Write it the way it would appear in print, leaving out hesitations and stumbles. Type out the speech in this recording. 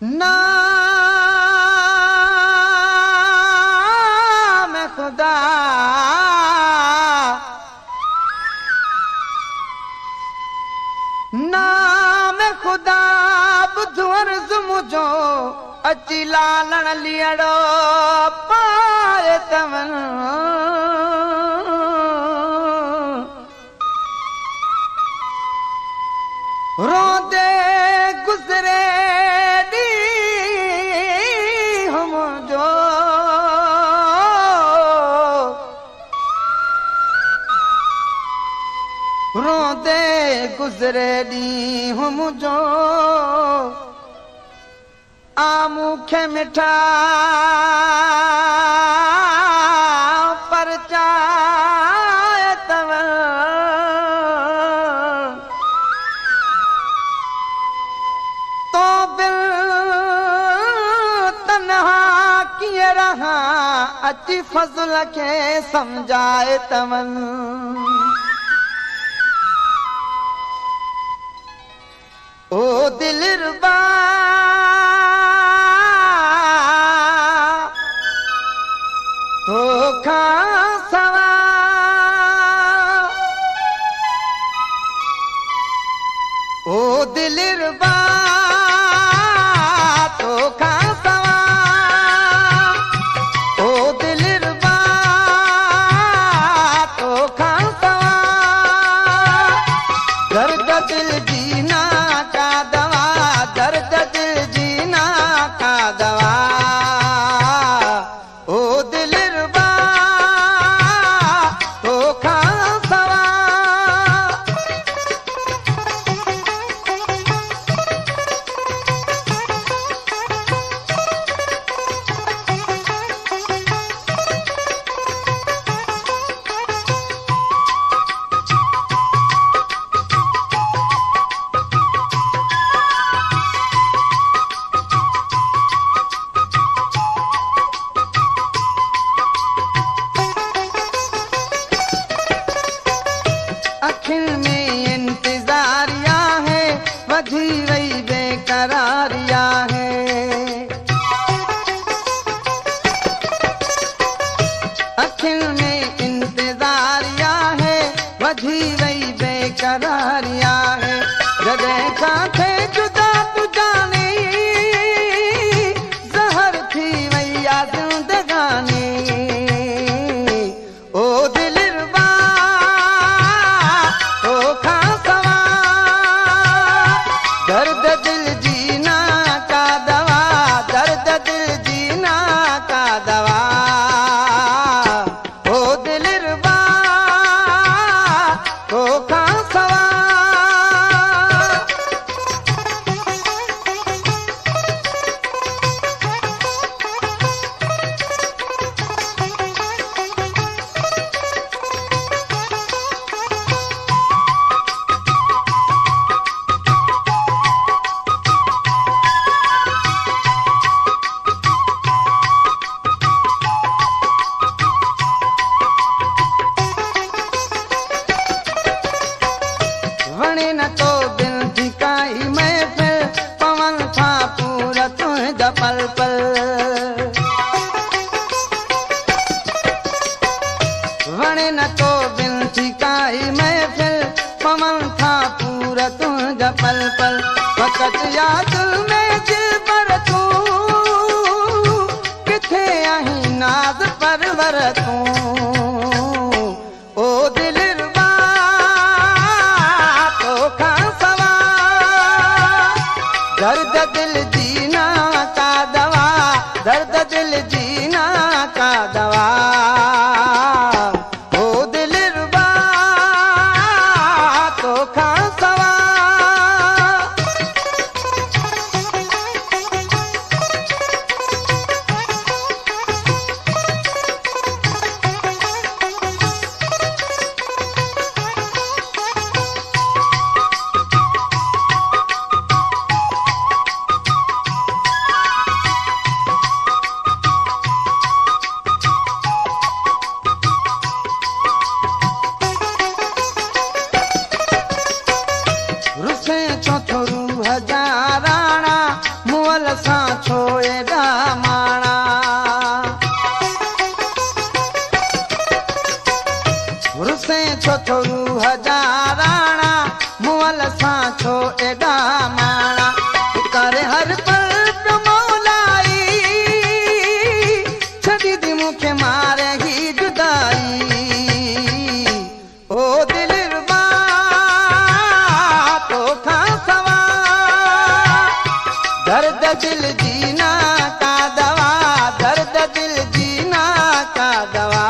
नाम खुदा नाम खुदा बुधो अर्ज़ मुझो अची लालण लियड़ो पाए तवन रोंदे गुज़रे रोंदे गुज़रे ॾींहुं मुंहिंजो आ मूंखे मिठा परचाए तव तो बिन तन्हा कीअं रहां अची फज़ल खे सम्झाए तवनि ओ दिलरुबा तोखा सवा ओ दिलरुबा तोखा सवा ओ दिलरुबा तोखा सवा दर्द दिल जीना दर्द दिल जीना का दवा ओ दिलरुबा तोखा सवा अखियुनि में इंतज़ारिया है वधी वई बेकरारिया है अखियुनि में इंतज़ारिया है वधी वई बेकरारिया है जॾहिं खां थे जुदा तू जाने ज़हर थी वई आ ज़िंदगानी ओ दिलरुबा दर्द दिल जीना का दवा दर्द दिल जीना का दवा ओ दिलरुबा तोखा सवा वणे न तो दिल थी काई महफिल पवन था पूरा तुंहिंजा पल पल वणे न तो दिल थी काई महफिल पवन था पूरा तुंहिंजा पल पल वक़्त याद में दिल पर तूं किथे आहीं नाज़ परवर तूं ओ दिलरुबा तोखा सवा दर्द दिल जीना का दवा दर्द दिल जीना का दवा ओ दिलरुबा तोखा सवा माल सां छो एॾा माणा करे हर पल मौलाई छॾी दी मूंखे मारे ही जुदाई ओ दिलरुबा तोखां सवा दर्द दिल जीना का दवा दर्द दिल जीना का दवा